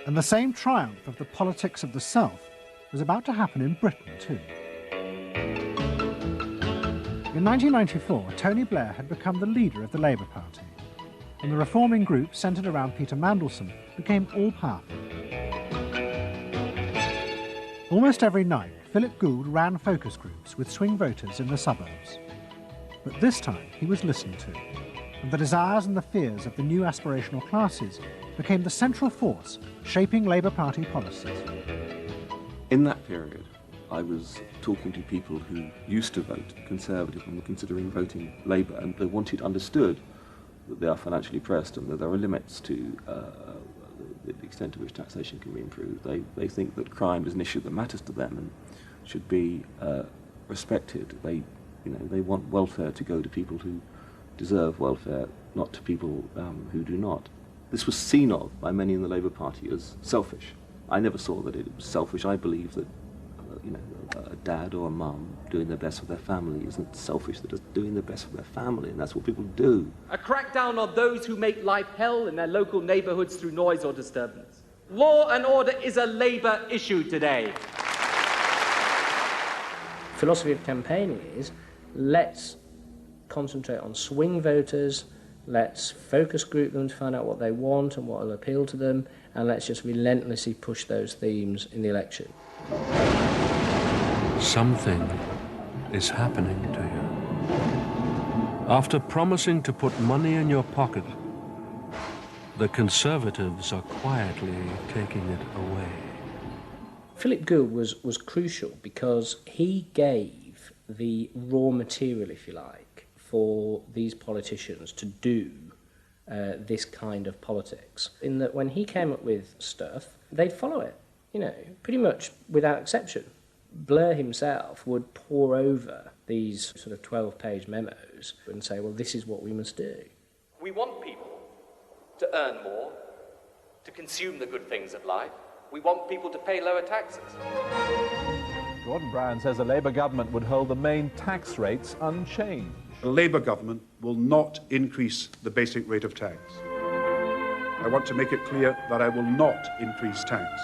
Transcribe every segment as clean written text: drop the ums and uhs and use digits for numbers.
And the same triumph of the politics of the South was about to happen in Britain too. In 1994, Tony Blair had become the leader of the Labour Party, and the reforming group centred around Peter Mandelson became all-powerful. Almost every night, Philip Gould ran focus groups with swing voters in the suburbs. But this time he was listened to, and the desires and the fears of the new aspirational classes became the central force shaping Labour Party policies. In that period, I was talking to people who used to vote Conservative and were considering voting Labour, and they wanted understood that they are financially pressed and that there are limits to the extent to which taxation can be improved. They think that crime is an issue that matters to them and should be respected. They want welfare to go to people who deserve welfare, not to people who do not. This was seen of by many in the Labour Party as selfish. I never saw that it was selfish. I believe that a dad or a mum doing their best for their family isn't selfish. They're just doing their best for their family, and that's what people do. A crackdown on those who make life hell in their local neighbourhoods through noise or disturbance. Law and order is a Labour issue today. Philosophy of campaigning is, let's concentrate on swing voters, let's focus group them to find out what they want and what will appeal to them, and let's just relentlessly push those themes in the election. Something is happening to you. After promising to put money in your pocket, the Conservatives are quietly taking it away. Philip Gould was crucial because he gave the raw material, if you like, for these politicians to do this kind of politics. In that when he came up with stuff, they'd follow it, pretty much without exception. Blair himself would pore over these sort of 12-page memos and say, well, this is what we must do. We want people to earn more, to consume the good things of life. We want people to pay lower taxes. Gordon Brown says a Labour government would hold the main tax rates unchanged. The Labour government will not increase the basic rate of tax. I want to make it clear that I will not increase tax.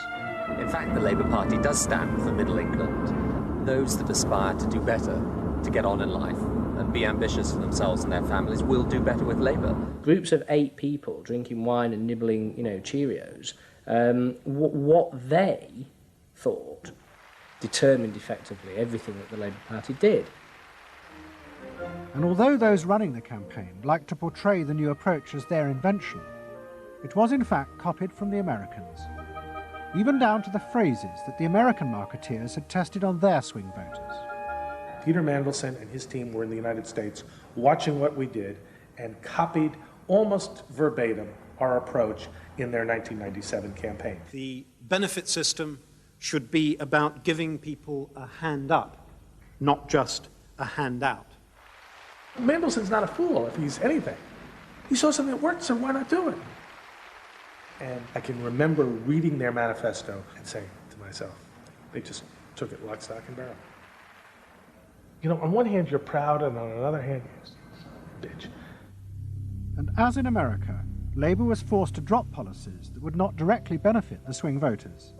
In fact, the Labour Party does stand for Middle England. Those that aspire to do better, to get on in life, and be ambitious for themselves and their families will do better with Labour. Groups of 8 people drinking wine and nibbling, Cheerios, what they thought determined effectively everything that the Labour Party did. And although those running the campaign liked to portray the new approach as their invention, it was in fact copied from the Americans, even down to the phrases that the American marketeers had tested on their swing voters. Peter Mandelson and his team were in the United States watching what we did and copied almost verbatim our approach in their 1997 campaign. The benefit system should be about giving people a hand up, not just a handout. Mandelson's not a fool if he's anything. He saw something that worked, so why not do it? And I can remember reading their manifesto and saying to myself, they just took it lock, stock, and barrel. On one hand, you're proud, and on another hand, you're bitch. And as in America, Labour was forced to drop policies that would not directly benefit the swing voters,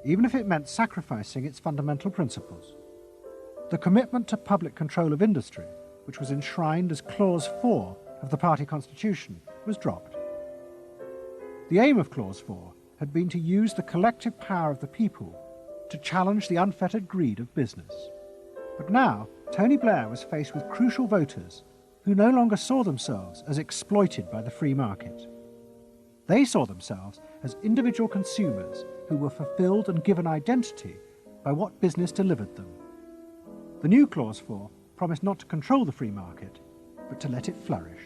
even if it meant sacrificing its fundamental principles. The commitment to public control of industry, which was enshrined as Clause 4 of the party constitution, was dropped. The aim of Clause 4 had been to use the collective power of the people to challenge the unfettered greed of business. But now, Tony Blair was faced with crucial voters who no longer saw themselves as exploited by the free market. They saw themselves as individual consumers who were fulfilled and given identity by what business delivered them. The new Clause 4 promised not to control the free market, but to let it flourish.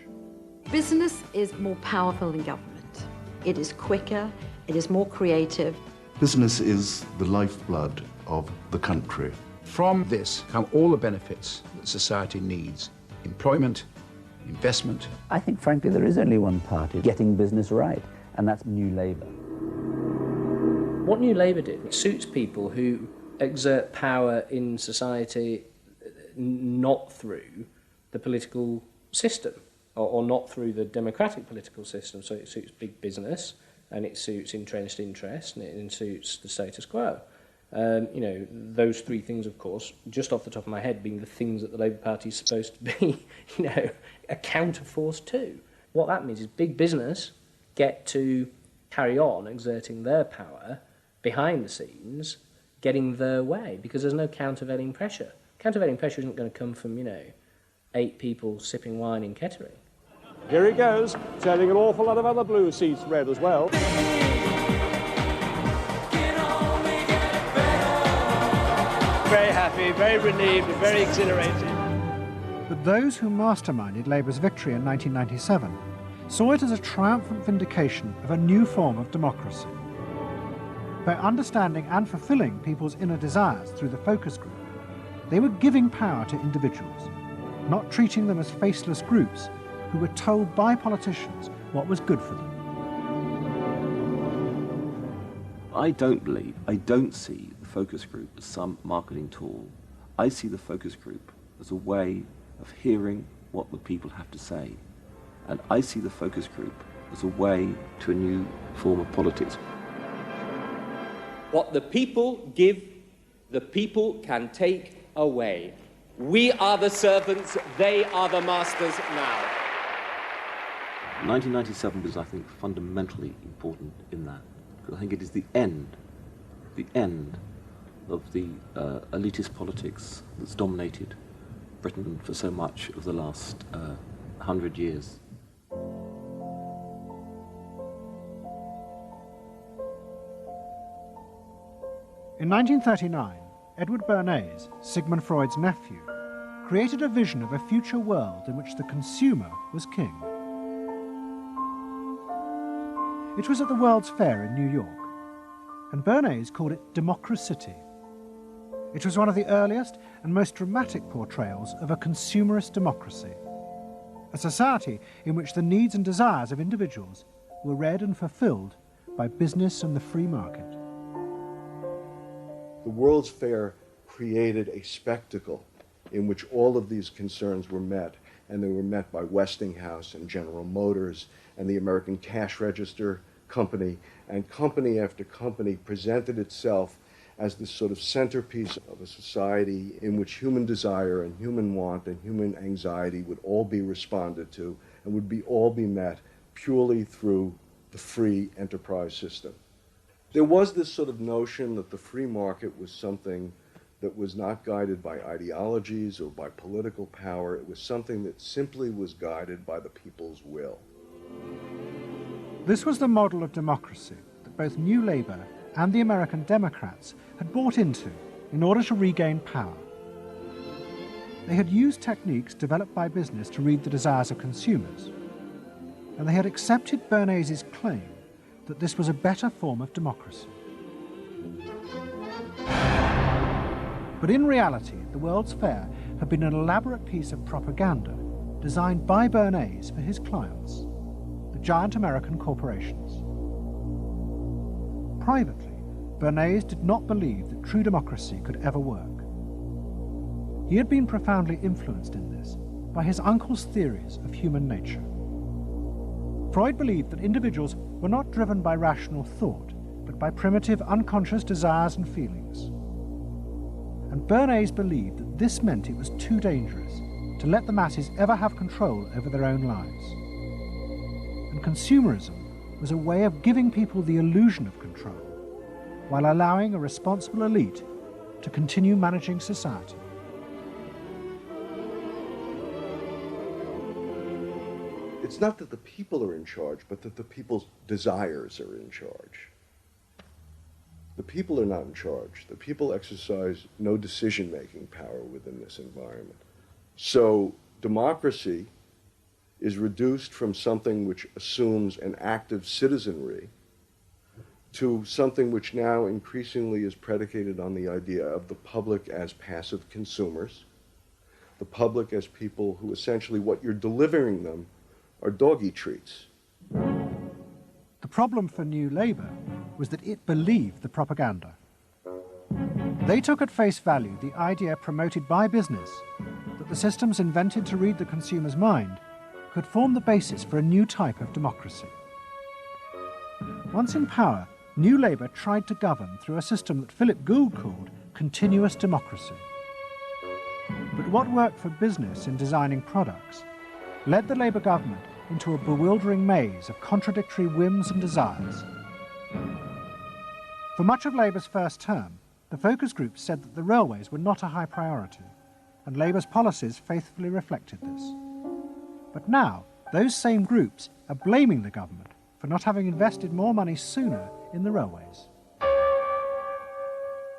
Business is more powerful than government. It is quicker, it is more creative. Business is the lifeblood of the country. From this come all the benefits that society needs: employment, investment. I think, frankly, there is only one party getting business right, and that's New Labour. What New Labour did suits people who exert power in society not through the political system, or not through the democratic political system. So it suits big business, and it suits entrenched interest, and it suits the status quo. You know, those three things, of course, just off the top of my head, being the things that the Labour Party is supposed to be, you know, a counterforce to. What that means is big business get to carry on exerting their power behind the scenes, getting their way, because there's no countervailing pressure. Countervailing pressure isn't going to come from, you know, 8 people sipping wine in Kettering. Here he goes, turning an awful lot of other blue seats red as well. Very happy, very relieved, very exhilarated. But those who masterminded Labour's victory in 1997 saw it as a triumphant vindication of a new form of democracy. By understanding and fulfilling people's inner desires through the focus group, they were giving power to individuals, not treating them as faceless groups who were told by politicians what was good for them. I don't see the focus group as some marketing tool. I see the focus group as a way of hearing what the people have to say. And I see the focus group as a way to a new form of politics. What the people give, the people can take away. We are the servants, they are the masters now. 1997 was, I think, fundamentally important in that. Because I think it is the end of the elitist politics that's dominated Britain for so much of the last 100 years. In 1939, Edward Bernays, Sigmund Freud's nephew, created a vision of a future world in which the consumer was king. It was at the World's Fair in New York, and Bernays called it Democracy. It was one of the earliest and most dramatic portrayals of a consumerist democracy, a society in which the needs and desires of individuals were read and fulfilled by business and the free market. The World's Fair created a spectacle in which all of these concerns were met, and they were met by Westinghouse and General Motors and the American Cash Register Company, and company after company presented itself as this sort of centerpiece of a society in which human desire and human want and human anxiety would all be responded to and would all be met purely through the free enterprise system. There was this sort of notion that the free market was something that was not guided by ideologies or by political power. It was something that simply was guided by the people's will. This was the model of democracy that both New Labour and the American Democrats had bought into in order to regain power. They had used techniques developed by business to read the desires of consumers, and they had accepted Bernays' claim that this was a better form of democracy. But in reality, the World's Fair had been an elaborate piece of propaganda designed by Bernays for his clients, the giant American corporations. Privately, Bernays did not believe that true democracy could ever work. He had been profoundly influenced in this by his uncle's theories of human nature. Freud believed that individuals were not driven by rational thought, but by primitive, unconscious desires and feelings. And Bernays believed that this meant it was too dangerous to let the masses ever have control over their own lives. And consumerism was a way of giving people the illusion of control, while allowing a responsible elite to continue managing society. It's not that the people are in charge, but that the people's desires are in charge. The people are not in charge. The people exercise no decision-making power within this environment. So democracy is reduced from something which assumes an active citizenry to something which now increasingly is predicated on the idea of the public as passive consumers, the public as people who essentially what you're delivering them are doggy treats. The problem for New Labour was that it believed the propaganda. They took at face value the idea promoted by business that the systems invented to read the consumer's mind could form the basis for a new type of democracy. Once in power, New Labour tried to govern through a system that Philip Gould called continuous democracy. But what worked for business in designing products led the Labour government into a bewildering maze of contradictory whims and desires. For much of Labour's first term, the focus groups said that the railways were not a high priority, and Labour's policies faithfully reflected this. But now, those same groups are blaming the government for not having invested more money sooner in the railways.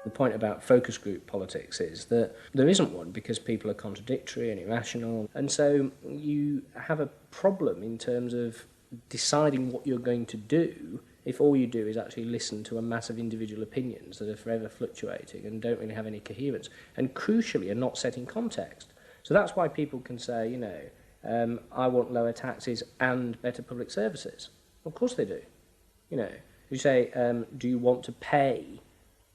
The point about focus group politics is that there isn't one because people are contradictory and irrational, and so you have a problem in terms of deciding what you're going to do if all you do is actually listen to a mass of individual opinions that are forever fluctuating and don't really have any coherence, and crucially are not set in context. So that's why people can say, you know, I want lower taxes and better public services. Of course they do. You know, you say, do you want to pay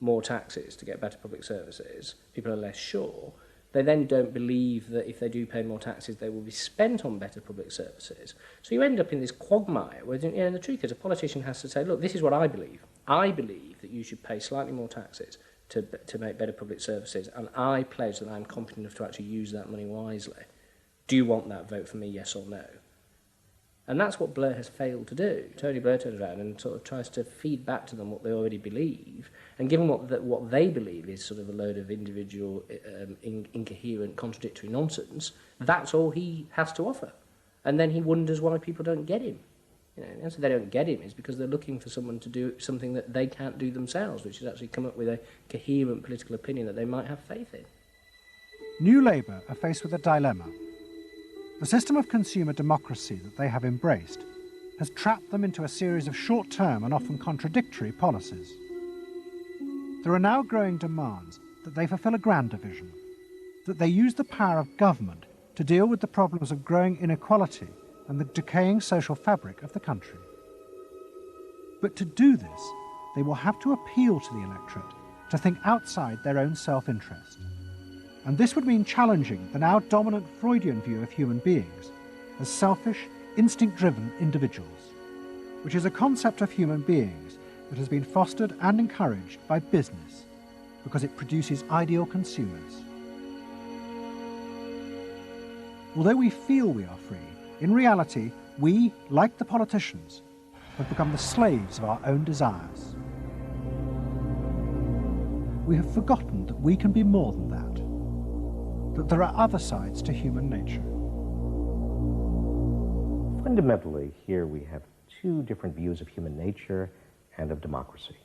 more taxes to get better public services? People are less sure. They then don't believe that if they do pay more taxes, they will be spent on better public services. So you end up in this quagmire where, you know, the truth is a politician has to say, look, this is what I believe. I believe that you should pay slightly more taxes to make better public services, and I pledge that I'm competent enough to actually use that money wisely. Do you want that? Vote for me, yes or no. And that's what Blair has failed to do. Tony Blair turns around and sort of tries to feed back to them what they already believe, and given what they believe is sort of a load of individual, incoherent, contradictory nonsense, that's all he has to offer. And then he wonders why people don't get him. You know, the answer they don't get him is because they're looking for someone to do something that they can't do themselves, which is actually come up with a coherent political opinion that they might have faith in. New Labour are faced with a dilemma. The system of consumer democracy that they have embraced has trapped them into a series of short-term and often contradictory policies. There are now growing demands that they fulfil a grander vision, that they use the power of government to deal with the problems of growing inequality and the decaying social fabric of the country. But to do this, they will have to appeal to the electorate to think outside their own self-interest. And this would mean challenging the now dominant Freudian view of human beings as selfish, instinct-driven individuals, which is a concept of human beings that has been fostered and encouraged by business because it produces ideal consumers. Although we feel we are free, in reality, we, like the politicians, have become the slaves of our own desires. We have forgotten that we can be more than that there are other sides to human nature. Fundamentally, here we have two different views of human nature and of democracy.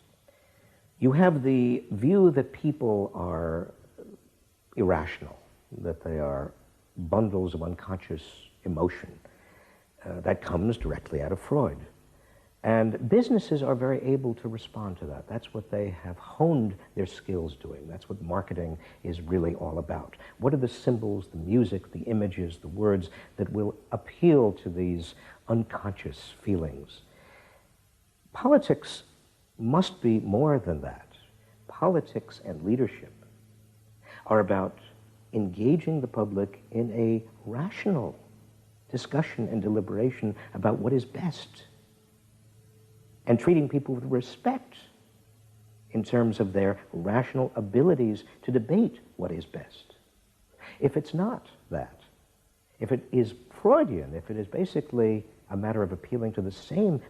You have the view that people are irrational, that they are bundles of unconscious emotion. That comes directly out of Freud. And businesses are very able to respond to that. That's what they have honed their skills doing. That's what marketing is really all about. What are the symbols, the music, the images, the words that will appeal to these unconscious feelings? Politics must be more than that. Politics and leadership are about engaging the public in a rational discussion and deliberation about what is best, and treating people with respect in terms of their rational abilities to debate what is best. If it's not that, if it is Freudian, if it is basically a matter of appealing to the same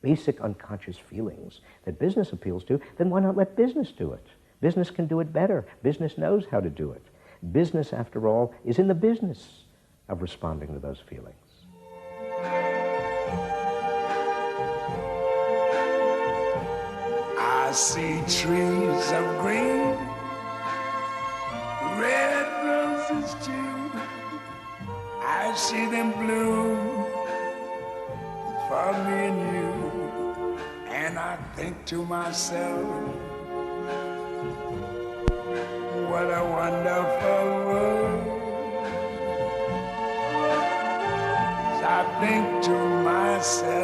basic unconscious feelings that business appeals to, then why not let business do it? Business can do it better. Business knows how to do it. Business, after all, is in the business of responding to those feelings. I see trees of green, red roses too. I see them bloom for me and you. And I think to myself, what a wonderful world. I think to myself,